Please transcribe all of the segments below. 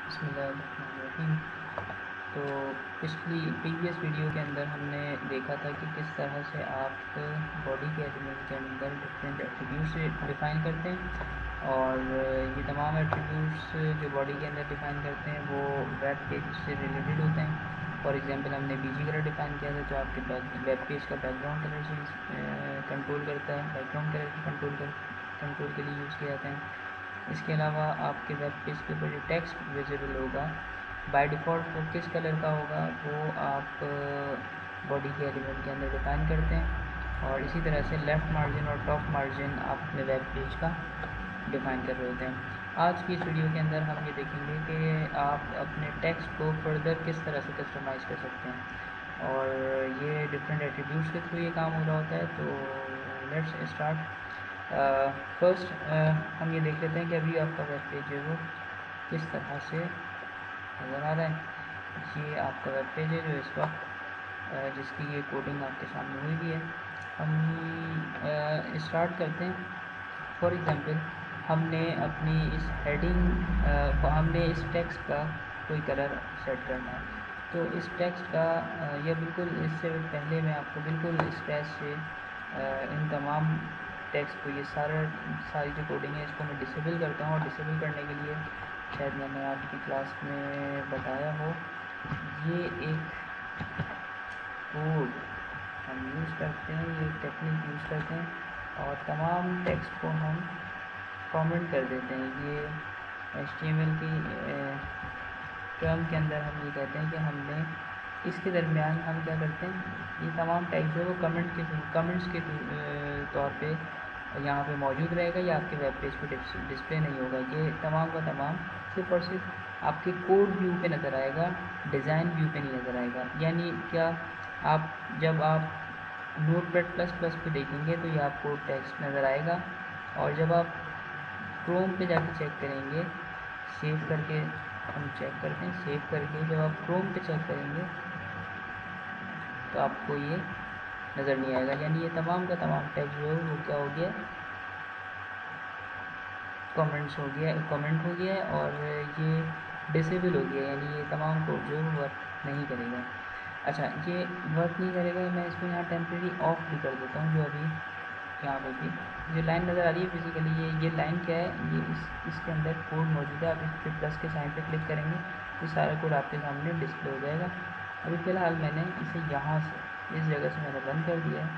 बिस्मिल्लाहिर्रहमानिर्रहीम। तो previous video के अंदर हमने देखा था कि किस तरह से आप बॉडी के एलिमेंट के अंदर डिफरेंट एट्रीब्यूट्स डिफ़ाइन करते हैं और ये तमाम एट्रीब्यूट्स जो बॉडी के अंदर डिफ़ाइन करते हैं वो वेब पेज से रिलेटेड होते हैं। फॉर एग्जांपल हमने बीजी कलर डिफ़ाइन किया था जो आपके वेब पेज का बैकग्राउंड कलर चेंज कंट्रोल करता है, बैकग्राउंड कलर की कंट्रोल के लिए यूज़ किया जाता है। इसके अलावा आपके वेब पेज के ऊपर जो टेक्स्ट विजिबल होगा बाय डिफ़ॉल्ट वो किस कलर का होगा वो आप बॉडी के एलिमेंट के अंदर डिफ़ाइन करते हैं। और इसी तरह से लेफ़्ट मार्जिन और टॉप मार्जिन आप अपने वेब पेज का डिफ़ाइन कर रहे होते हैं। आज की इस वीडियो के अंदर हम ये देखेंगे कि आप अपने टेक्स्ट को फर्दर किस तरह से कस्टमाइज़ कर सकते हैं और ये डिफरेंट एट्रीब्यूट्स के थ्रू ये काम हो रहा होता है। तो लेट्स स्टार्ट। फर्स्ट हम ये देख लेते हैं कि अभी आपका वेब पेज है वो किस तरह से नज़र आ रहा है। ये आपका वेब पेज है जो इस वक्त जिसकी ये कोडिंग आपके सामने हुई भी है। हम स्टार्ट करते हैं। फॉर एग्ज़ाम्पल हमने अपनी इस हेडिंग हमने इस टेक्स्ट का कोई कलर सेट करना है। तो इस टेक्स्ट का या बिल्कुल इससे पहले मैं आपको बिल्कुल स्क्रैच से इन तमाम टेक्स्ट को ये सारी जो कोडिंग है इसको मैं डिसेबल करता हूँ। और डिसेबल करने के लिए शायद मैंने आपकी क्लास में बताया हो, ये एक कोड हम यूज़ करते हैं, ये टेक्निक यूज़ करते हैं और तमाम टेक्स्ट को हम कमेंट कर देते हैं। ये HTML की टर्म के अंदर हम ये कहते हैं कि हमने इसके दरमियान हम क्या करते हैं, ये तमाम टेक्स्ट जो है वो कमेंट्स के तौर पे यहाँ पे मौजूद रहेगा या आपके वेब पेज पे डिस्प्ले नहीं होगा। ये तमाम का तमाम सिर्फ और सिर्फ आपके कोड व्यू पे नज़र आएगा, डिज़ाइन व्यू पे नहीं नज़र आएगा। यानी क्या, आप जब आप Notepad++ पे देखेंगे तो ये आपको टेक्स्ट नज़र आएगा और जब आप क्रोम पे जाके चेक करेंगे, सेव करके हम चेक करते हैं, सेव करके जब आप क्रोम पे चेक करेंगे तो आपको ये नज़र नहीं आएगा। यानी ये तमाम का तमाम टेक्स्ट जो है वो क्या हो गया, कमेंट हो गया है और ये डिसेबल हो गया, यानी ये तमाम कोड जो है वर्क नहीं करेगा। अच्छा, ये वर्क नहीं करेगा, मैं इसको यहाँ टेम्प्रेरी ऑफ भी कर देता हूँ। जो अभी यहाँ पे भी जो लाइन नज़र आ रही है फिजिकली, ये लाइन क्या है, ये इसके अंदर कोड मौजूद है। आप इस पर प्लस के साइन पे क्लिक करेंगे तो सारा कोड आपके सामने डिस्प्ले हो जाएगा। अभी फ़िलहाल मैंने इसे यहाँ से इस जगह से मैंने बंद कर दिया है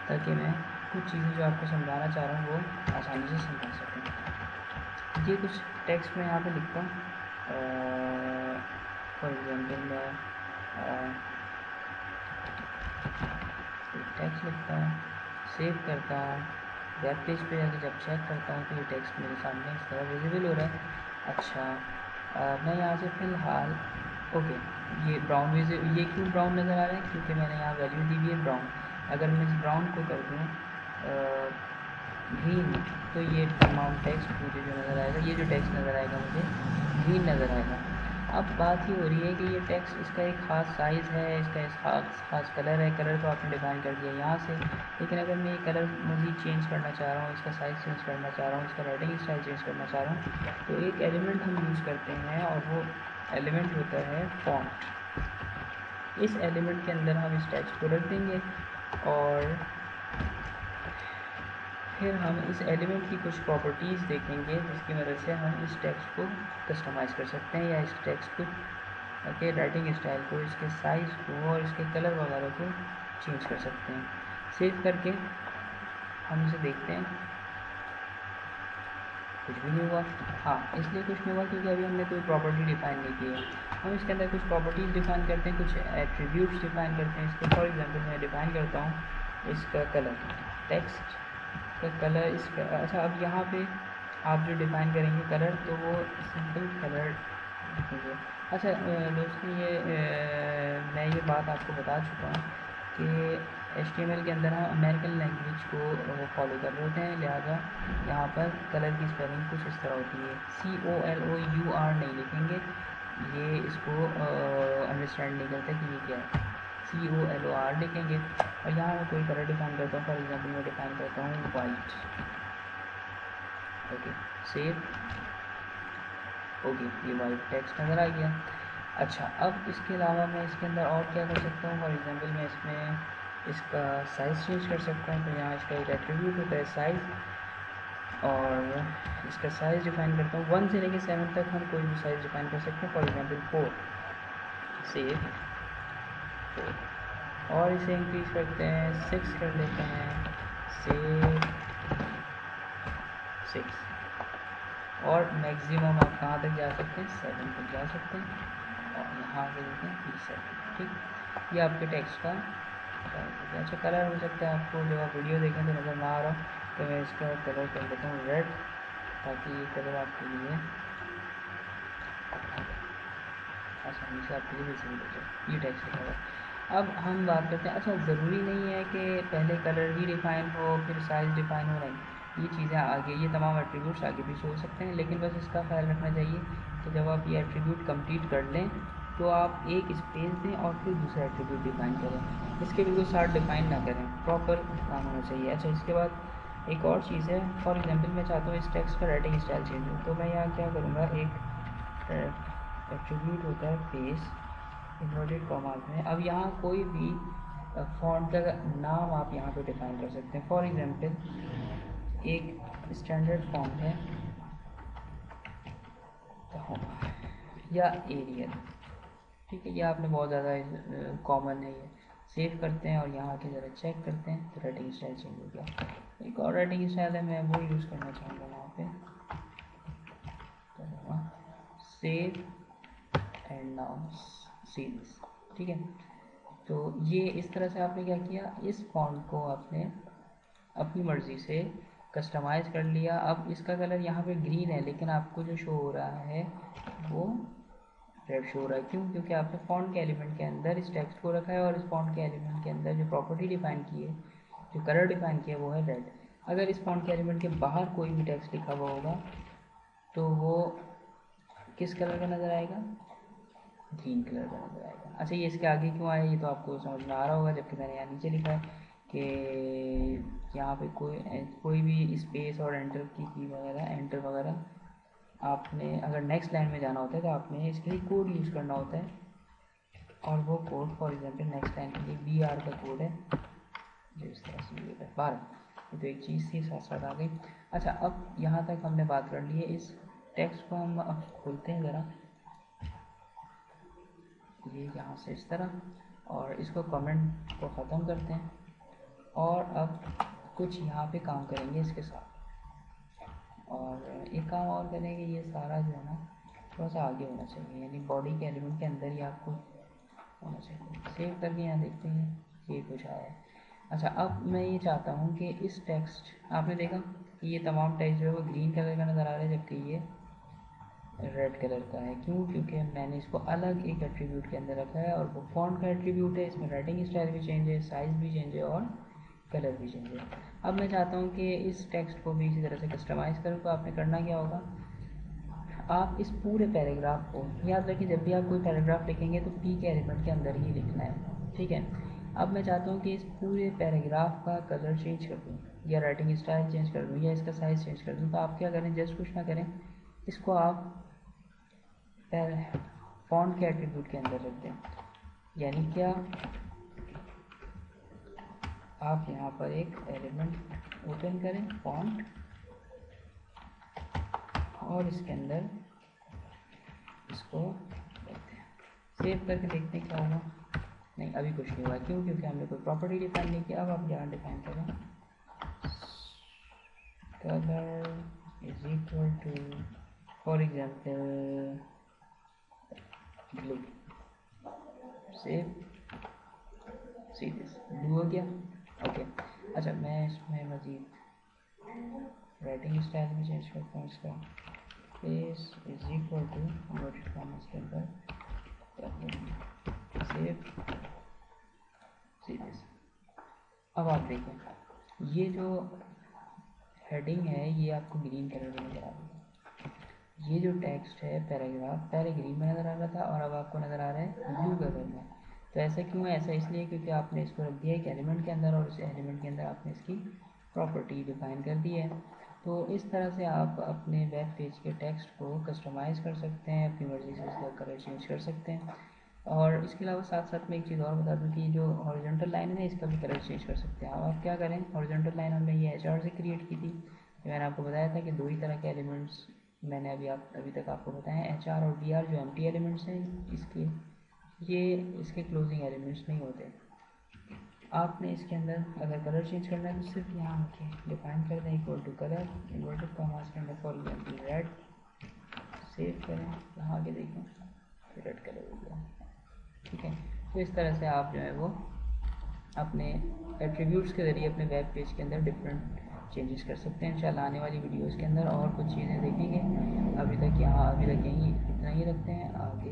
ताकि मैं कुछ चीज़ें जो आपको समझाना चाह रहा हूँ वो आसानी से समझा सकूँ। ये कुछ टेक्स्ट मैं यहाँ पे लिखता हूँ। फॉर एग्जांपल मैं टेक्स्ट लिखता हूँ, सेव करता हूँ, वेब पेज पे जाकर जब चेक करता हूँ तो ये टेक्स्ट मेरे सामने इस तरह विजिबल हो रहा है। अच्छा, मैं यहाँ से फ़िलहाल ओके, ये ब्राउन ये क्यों ब्राउन नज़र आ रहा है, क्योंकि मैंने यहाँ वैल्यू दी हुई है ब्राउन। अगर मैं इस ब्राउन को कर दूँ ग्रीन तो ये तमाम टेक्स्ट मुझे जो नज़र आएगा, ये जो टेक्स्ट नज़र आएगा मुझे ग्रीन नज़र आएगा। अब बात ये हो रही है कि ये टेक्स्ट इसका एक ख़ास साइज़ है, इसका एक ख़ास कलर है। कलर तो आपने डिफ़ाइन कर दिया यहाँ से, लेकिन अगर मैं ये कलर मज़ीद चेंज करना चाह रहा हूँ, इसका साइज़ चेंज करना चाह रहा हूँ, इसका राइटिंग स्टाइल चेंज करना चाह रहा हूँ, तो एक एलिमेंट हम यूज़ करते हैं और वो एलिमेंट होता है फॉन्ट। इस एलिमेंट के अंदर हम इस टेक्स्ट को रख देंगे और फिर हम इस एलिमेंट की कुछ प्रॉपर्टीज़ देखेंगे जिसकी मदद से हम इस टेक्स्ट को कस्टमाइज़ कर सकते हैं या इस टेक्स्ट के राइटिंग स्टाइल को, इसके साइज़ को और इसके कलर वगैरह को चेंज कर सकते हैं। सेव करके हम इसे देखते हैं, कुछ भी नहीं हुआ। हाँ, इसलिए कुछ नहीं हुआ क्योंकि अभी हमने कोई प्रॉपर्टी डिफ़ाइन नहीं की है। हम इसके अंदर कुछ प्रॉपर्टीज़ डिफ़ाइन करते हैं, कुछ एट्रीब्यूट्स डिफ़ाइन करते हैं इसके। फॉर एग्जांपल मैं डिफ़ाइन करता हूँ इसका कलर, टेक्स्ट का कलर इसका। अच्छा, अब यहाँ पे आप जो डिफ़ाइन करेंगे कलर तो वो सिंपल कलर लिखेंगे। अच्छा दोस्तों, मैं ये बात आपको बता चुका हूँ कि HTML के अंदर हम अमेरिकन लैंग्वेज को फॉलो कर रहे होते हैं, लिहाजा यहाँ पर कलर की स्पेलिंग कुछ इस तरह होती है, COLOUR नहीं लिखेंगे। ये इसको अंडरस्टैंड नहीं करते कि ये क्या है, COLOR लिखेंगे। और यहाँ मैं कोई कलर डिफाइन करता हूँ, फॉर एग्जांपल मैं डिफाइन करता हूँ वाइट। Okay, save. ओके, ये वाइट टेक्स्ट नज़र आ गया। अच्छा, अब इसके अलावा मैं इसके अंदर और क्या कर सकता हूँ? फॉर एग्जांपल मैं इसमें इसका साइज़ चेंज कर सकता हूँ। तो यहाँ इसका एक एट्रीब्यूट होता है साइज़, और इसका साइज़ डिफाइन करता हूँ 1 से लेकर 7 तक हम कोई भी साइज़ डिफाइन कर सकते हैं। फॉर एग्जांपल 4 सेव 4, और इसे इंक्रीज करते हैं 6 कर लेते हैं, सेव 6, और मैक्सिमम आप कहाँ तक जा सकते हैं? 7 तक जा सकते हैं, और यहाँ पे देते हैं P7। ठीक, ये आपके टेक्स्ट का अच्छा कलर हो सकता है। आपको जब आप वीडियो देखें तो नज़र ना आ रहा तो मैं इसका कलर कर देता हूँ रेड, ताकि ये कलर आपके लिए आसानी से आपके लिए विजिबल हो जाए। ये टेक्स्ट का कलर। अब हम बात करते हैं, अच्छा ज़रूरी नहीं है कि पहले कलर ही डिफ़ाइन हो फिर साइज़ डिफ़ाइन हो, नहीं, ये चीज़ें आगे, ये तमाम एट्रीब्यूट्स आगे पीछे हो सकते हैं, लेकिन बस इसका ख्याल रखना चाहिए कि जब आप ये एट्रीब्यूट कंप्लीट कर लें तो आप एक स्पेस दें और फिर दूसरा एट्रीब्यूट डिफ़ाइन करें। इसके बिल्कुल साथ डिफ़ाइन ना करें, प्रॉपर काम होना चाहिए। अच्छा, इसके बाद एक और चीज़ है। फॉर एग्जांपल मैं चाहता हूँ इस टेक्स्ट का राइटिंग स्टाइल चेंज हो, तो मैं यहाँ क्या करूँगा, एक एट्रीब्यूट होता है फेस इन्वर्टेड कॉमास में। अब यहाँ कोई भी फॉन्ट का नाम आप यहाँ पे डिफाइन कर सकते हैं। फॉर एग्जांपल एक स्टैंडर्ड फॉन्ट है या एरियल, ठीक है, ये आपने बहुत ज़्यादा कॉमन है, ये सेव करते हैं और यहाँ के ज़रा चेक करते हैं तो राइटिंग स्टाइल चेंज हो गया। एक और राइटिंग स्टाइल है, मैं वो यूज़ करना चाहूँगा वहाँ पे, save and now see this. ठीक है, तो ये इस तरह से आपने क्या किया, इस फॉन्ट को आपने अपनी मर्ज़ी से कस्टमाइज़ कर लिया। अब इसका कलर यहाँ पे ग्रीन है, लेकिन आपको जो शो हो रहा है वो रेड शो हो रहा है। क्यों? क्योंकि आपने फॉन्ट के एलिमेंट के अंदर इस टेक्स्ट को रखा है, और इस फॉन्ट के एलिमेंट के अंदर जो प्रॉपर्टी डिफाइन की है, जो कलर डिफाइन किया है, वो है रेड। अगर इस फॉन्ट के एलिमेंट के बाहर कोई भी टेक्स्ट लिखा हुआ होगा तो वो किस कलर का नज़र आएगा? ग्रीन कलर का नज़र आएगा। अच्छा, ये इसके आगे क्यों आया ये तो आपको समझ में आ रहा होगा, जबकि मैंने यहाँ नीचे लिखा है कि यहाँ पे कोई भी स्पेस और एंटर की वगैरह, एंटर वगैरह आपने अगर नेक्स्ट लाइन में जाना होता है तो आपने इसके लिए कोड यूज़ करना होता है, और वो code for example next line के लिए BR का कोड है जो इस तरह से 12। ये तो एक चीज़ थी साथ साथ आ गई। अच्छा, अब यहाँ तक हमने बात कर ली है। इस टेक्स्ट को हम अब खोलते हैं ज़रा, ये यहाँ से इस तरह, और इसको कमेंट को ख़त्म करते हैं, और अब कुछ यहाँ पे काम करेंगे इसके साथ, और एक काम और करेंगे, ये सारा जो है ना थोड़ा सा आगे होना चाहिए, यानी बॉडी के एलिमेंट के अंदर ही आपको होना चाहिए। सेव करके यहाँ देखते हैं ये कुछ आया है। अच्छा, अब मैं ये चाहता हूँ कि इस टेक्स्ट, आपने देखा कि ये तमाम टेक्स्ट जो है वो ग्रीन कलर का नज़र आ रहा है, जबकि ये रेड कलर का है। क्यों? क्योंकि मैंने इसको अलग एक एट्रीब्यूट के अंदर रखा है, और वो फॉन्ट का एट्रीब्यूट है। इसमें राइटिंग स्टाइल भी चेंज है, साइज़ भी चेंज है, और कलर भी चेंज है। अब मैं चाहता हूँ कि इस टेक्स्ट को भी इसी तरह से कस्टमाइज़ करूँ, तो आपने करना क्या होगा, आप इस पूरे पैराग्राफ को, याद रखिए जब भी आप कोई पैराग्राफ लिखेंगे तो पी के एलिमेंट के अंदर ही लिखना है, ठीक है। अब मैं चाहता हूँ कि इस पूरे पैराग्राफ का कलर चेंज कर दूँ, या राइटिंग स्टाइल चेंज कर दूँ, या इसका साइज़ चेंज कर दूँ। तो आप क्या करें, जस्ट कुछ ना करें, इसको आप फॉन्ट के एट्रीब्यूट के अंदर रख दें। यानी क्या, आप यहाँ पर एक एलिमेंट ओपन करें फॉन्ट, और इसके अंदर इसको रखते हैं, सेव करके देखते हैं क्या होगा। नहीं, अभी कुछ नहीं हुआ। क्यों? क्योंकि हमने कोई प्रॉपर्टी डिफाइन नहीं किया। अब आप यहाँ डिफाइन करें colour is equal to for example blue, save, see this, blue हो गया। ओके, अच्छा, मैं इसमें मज़ीद राइटिंग स्टाइल में चेंज करता हूँ इसका, face is equal to inverted commas के अंदर सेव, सी दिस। अब आप देखें ये जो हेडिंग है ये आपको ग्रीन कलर में नज़र आ रही है, ये जो टेक्स्ट है पैराग्राफ पहले ग्रीन में नज़र आ रहा था, और अब आपको नज़र आ रहा है ब्लू कलर में। तो ऐसा क्यों है? ऐसा इसलिए क्योंकि आपने इसको रख दिया एक एलिमेंट के अंदर, और उस एलिमेंट के अंदर आपने इसकी प्रॉपर्टी डिफाइन कर दी है। तो इस तरह से आप अपने वेब पेज के टेक्स्ट को कस्टमाइज़ कर सकते हैं, अपनी मर्ज़ी से इसका कलर चेंज कर सकते हैं। और इसके अलावा साथ साथ में एक चीज़ और बता दूँ कि जो हॉरिजॉन्टल लाइन है ना, इसका भी कलर चेंज कर सकते हैं। अब आप क्या करें, हॉरिजॉन्टल लाइन हमने ये एचआर से क्रिएट की थी। मैंने आपको बताया था कि दो ही तरह के एलिमेंट्स मैंने अभी तक आपको बताया, एचआर और बीआर जो एम्प्टी एलिमेंट्स हैं इसके, ये इसके क्लोजिंग एलिमेंट्स नहीं होते। आपने इसके अंदर अगर कलर चेंज करना है तो सिर्फ यहाँ आके डिफाइन कर दें equal to colour inverted commas के अंदर फॉर एग्जाम्पल रेड, सेव करें, यहाँ आके देखें तो रेड कलर हो गया। ठीक है, तो इस तरह से आप जो है वो अपने एट्रीब्यूट्स के ज़रिए अपने वेब पेज के अंदर डिफरेंट चेंजेस कर सकते हैं। इंशाल्लाह आने वाली वीडियोस के अंदर और कुछ चीज़ें देखेंगे। अभी तक यहीं इतना ही रखते हैं, आगे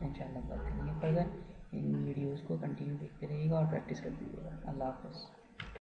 इंशाल्लाह बात करेंगे फर्दर। इन वीडियोस को कंटिन्यू देखते रहिएगा और प्रैक्टिस करते रहिएगा। अल्लाह हाफ़िज़।